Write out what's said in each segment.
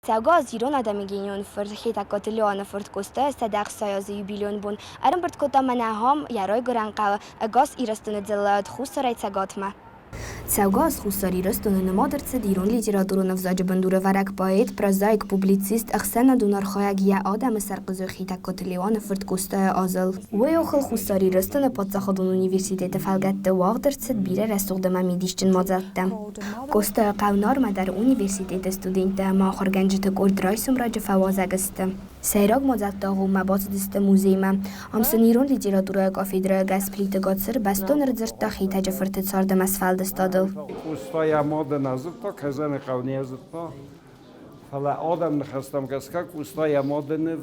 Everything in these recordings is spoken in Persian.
Taugas Iron adamigenion för heta Catalonia för kosta stadag sayazi jubileon bun. Aram bert kota manaham yaroy goranqa agas irastun zelad khusray tagatma. Taugas khusari rastun namader tsadiron literaturun avzaj bandura varak poet, prozaik, publicist, akhsana dunar khoyag ya adam sarqazo heta Catalonia för kosta azal. Wayokhul khusari rastun patsakhadun universitet falgatte wagder tsadbira rastugdama midishtin mazattam. Kosta qavnar madar universitet studenta ma khorganjita kordraysum raj fawazagist. Seyrag mazatdagu mabasdist muzeima. Amsaniron literatura kafedra gasplita gatsir baston rzirta hita jafert sarda masfaldistadil. Ustaya moda nazıtta kazanı kavni yazıtta. Hala adam nxastam gaskak ustaya modanı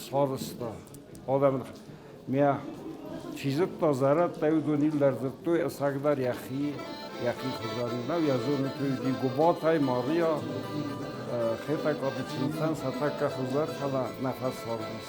sarısta. Adam mia çizipta zarat tevduniller zıttı esagdar yahi khuzarina yazını tüydi gubatay Maria kheta kapitsinsan sataka khuzar hala nafas sarmış.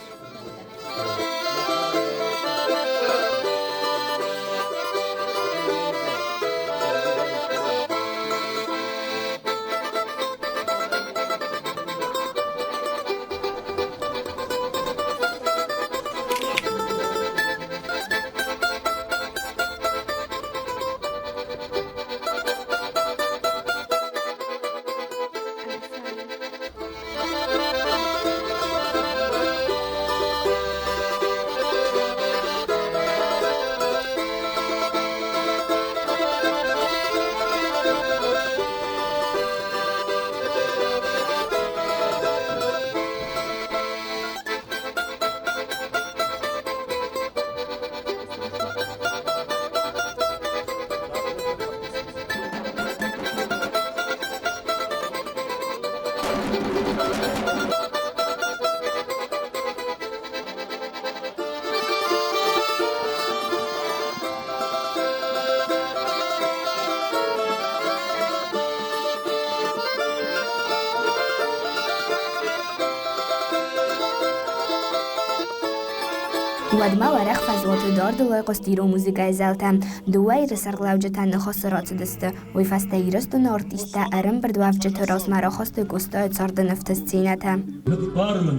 ودما ورق فزوات دار دوای قستیرو موزیکای زلتم دوای رسرلاوجتن خسرات دسته وی فستایرستون آرتیستا ارم بردوافجت راس مرا خواست گستا صارد نفت سینتم نتبارمن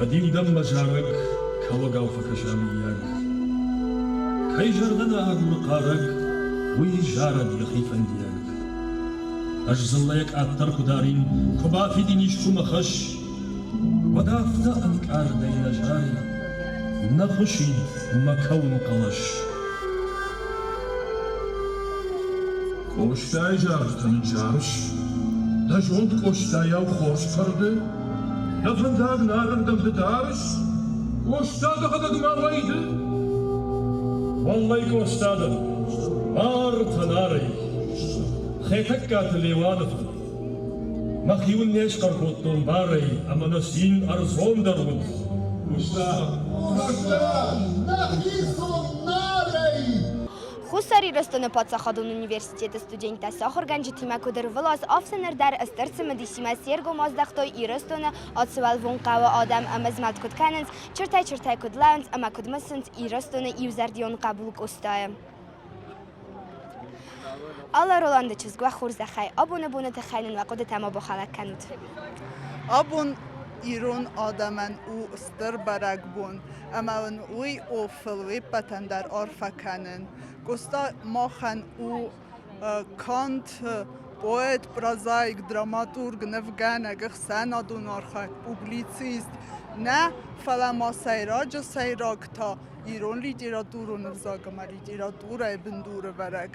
کدیم دم مجارک کلگاو فکشامیان کی جردن آگل قارک وی جارد یخیفندیان اجزل یک اتر خدارین کبافی دینیش کمخش ودافتا انکار دین جاری نخشید مکون قلش کوشتای جارتن جارش دجوند کوشتای او خوش کرده دفنداغ نارندم بدارش کوشتا دخدد ما ویده والله کوشتادم آرتناری خیتک کات لیوانف مخیون نیش کرکوتون باری اما نسین ارزون درود کوشتا Хусари растона подсаходун университета студента сахорганжи тимакудер влас афсенер дар астерцем дисима серго маздахтой и растона отсвал вунқава адам амазмат кутканенс чертай кудлаунс амакудмасенс и растона и узардион қабул кустая. Алла Роланда чизгва хурзахай абуна тахайнен ва қуды тама бахалак канут. Абун ایران آدمن او استر برگ بون اما اون وی او فلوی پتن در آرفا کنن گستا ماخن او کانت پویت پرازایک دراماتورگ نفگانه گخ سندون آرخا پوبلیسیست نه فلا ما سیراج سیراک تا ایران لیتراتورو نفزاگم لیتراتوره بندور برگ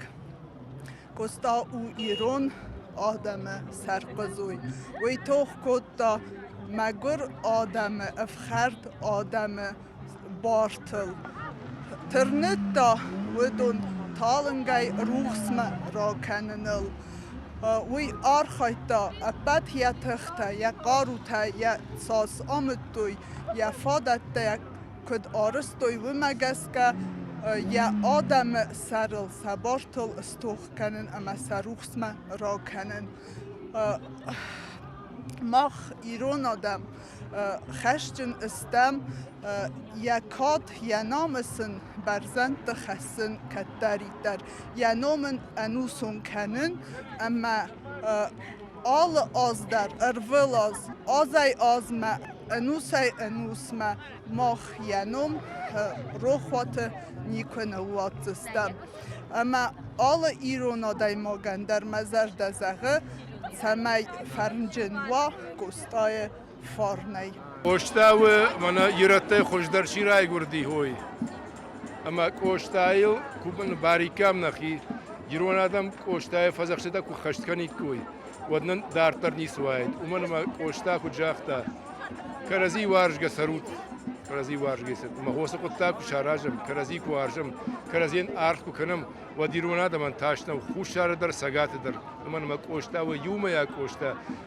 گستا او ایران آدم سرقزوی وی توخ کتا مگر آدم افخرد آدم بارتل ترنتا ودون تالنگای روحسم را کننل وی آرخایتا ابد یا تخته یا قاروتا یا ساس آمدوی یا فادتا یا کد آرستوی و مگسکه یا آدم سرل سبارتل استوخ کنن اما سروحسم را کنن ماخ ایران آدم خشجن استم یکات یا نامسن برزند خسن کتری در یا نامن انوسون کنن اما آل آز در ارول آزای آزمه انوسای انوسمه ماخ ینوم روخوات نیکن واتستم اما آل ایرونا دای ماگن در مزر دزغه سمی فرنجن و گستای فارنی قشتاو منا يرتي خوش درشي راي گردي هوي اما قشتايل كوبن باریکم نخي يرون ادم قشتاي فزخشدا كو خشتكني كوي ودنن دارتر نيسوايد ومن ما قشتا كو جاختا كرزي وارجه سروت كرزي وارجه ست ما هو سقطا كو شاراجم كرزي كو ارجم كرزين ارخ كو كنم وديرون ادم تاشنا خوش شار در سگات در من ما قشتا و يوم يا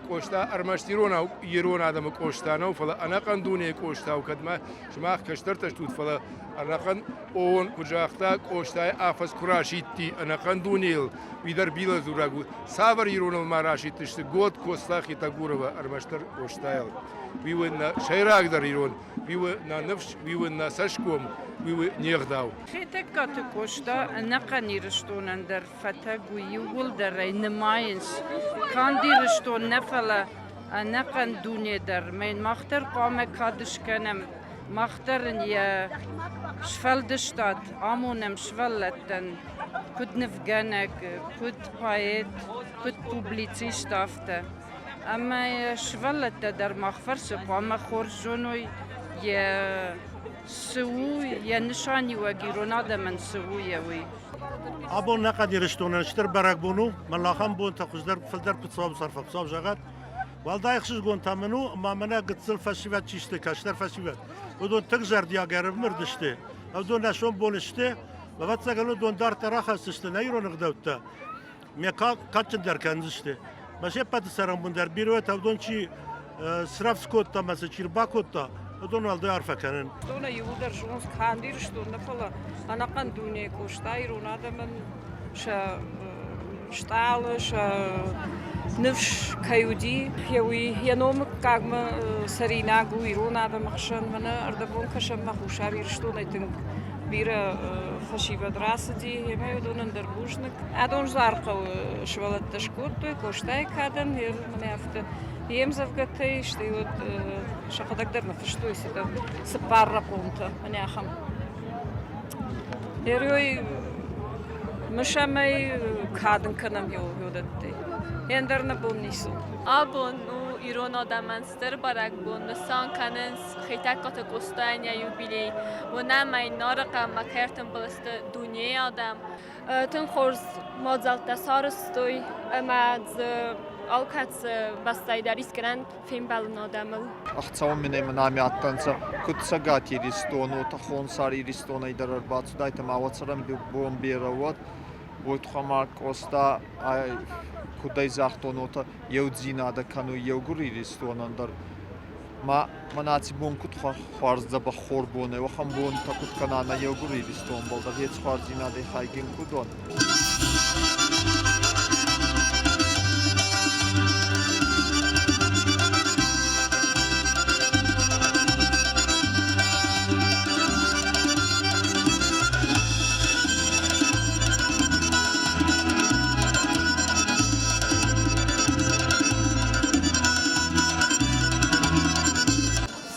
قشتا ارمشتيرون يرون ادم قشتانو فلا انا قندوني قشتا وكدما شماخ كشترتش توت فلا انا قن اون كجاختا قشتا افس كراشيتي انا قندونيل ويدر بيلا زوراغو سافر يرون الماراشيت تشت گود كوستا خيتا گوروا ارمشتر قشتايل ويونا شيراغ در يرون ويونا نفش ويونا سشكوم ويو نيغداو خيتك كوشتا نقني رشتون در فتاق ويقول در نماينس كان دي رشتون نفلا نقن دوني در من مختر قام كادش كنم مختر يا شفلدشتات امونم شفلتن كد نفغانك كد بايت كد بوبليتسيشتافته اما شفلت در مخفرش قام خورجونوي يا سوي يا نشاني وغيرونا من سوي وي ابو نقد يرشتون اشتر برك بونو ملاخم بون تخزدر فلدر بتصاب صرف بتصاب جغت والله يخشش قون تامنو ما منا قتل فشيفات تشتي كاشتر فشيفات ودون تجزر ديا غرب مردشتي او دون نشون بونشتي وقت قالوا دون دار تراخصشتي نيرو نقدوتا ميكا كاتش در كنزشتي ماشي بات سرم بندر بيروت او دون شي سرافسكوتا مثلا شيرباكوتا ودون والده عارفه كانن دون يودر جونس كاندير شتون نفلا انا قندوني كوشتايرو نادمن شا شتالش نفش كيودي يوي ينوم كاغما سرينا غويرو نادم خشن من اردبون كشم مخوشاري شتون ايتن بيرا فشيفا دراسدي يما يدون دربوشنك ادون زارقو شوالت تشكوت كوشتاي كادن من يافت يمزفقتي شتيود شقد اقدر نفشتو يسيدا سبارة قومتا من ياخم يروي مشامي كادن كنم يودتي يندرنا بونيسو ابون او ایران آدمانستر برک بون نسان کننس خیتکات گستاین یا یوبیلی و نمی نارقم مکرتن بلست دنیا آدم تن خورز مازالت سارستوی اما алкац бастайдарист гранд фим балнодамл ахцаун минем нами аттанца кутсагати ристону тахонсари ристона идарар бацдайта мавацарам бомберават вот хамар коста ай кудай захтонота еудзинада кану еугури ристонандар ма манаци бон кут харз заба хорбоне ва хам бон такут канана еугури ристон болда ец харзинада хайген кудон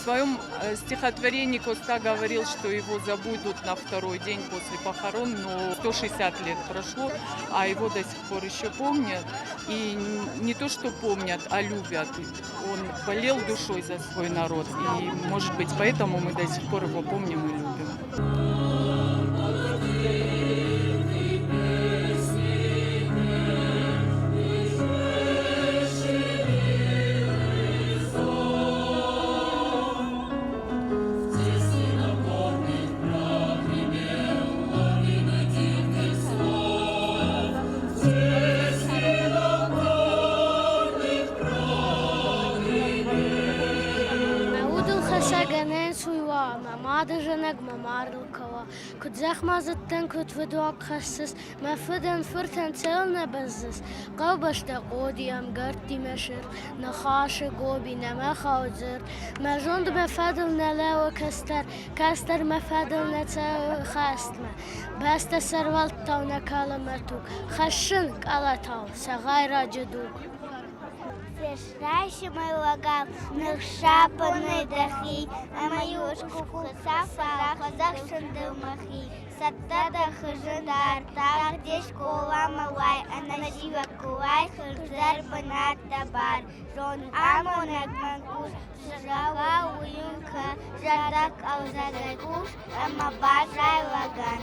В своем стихотворении Коста говорил, что его забудут на второй день после похорон, но 160 лет прошло, а его до сих пор еще помнят. И не то, что помнят, а любят. Он болел душой за свой народ, и, может быть, поэтому мы до сих пор его помним и любим. مادجنك ممارلكوا كنت زخمة زتن كنت فدوك خسس ما فدن فرتن تلنا بزس قوبش تقودي ام قرتي مشر نخاش قوبي نما خوزر ما جند ما فدلنا لا وكستر كستر ما فدلنا تا خاستما بس تسرولت تونا كلمتوك خشنك على تو سغير جدوك Ешрайши мой лагал, нахшапаны дахи, а маюшку хасафа, хазах шандыл махи. Саттада хыжындар, тағдеш коламалай, анашива кулай, хыждар банат табар. Жон амонак манкуш, жава уюнка, жардак аузадай куш, ама бажай лаган.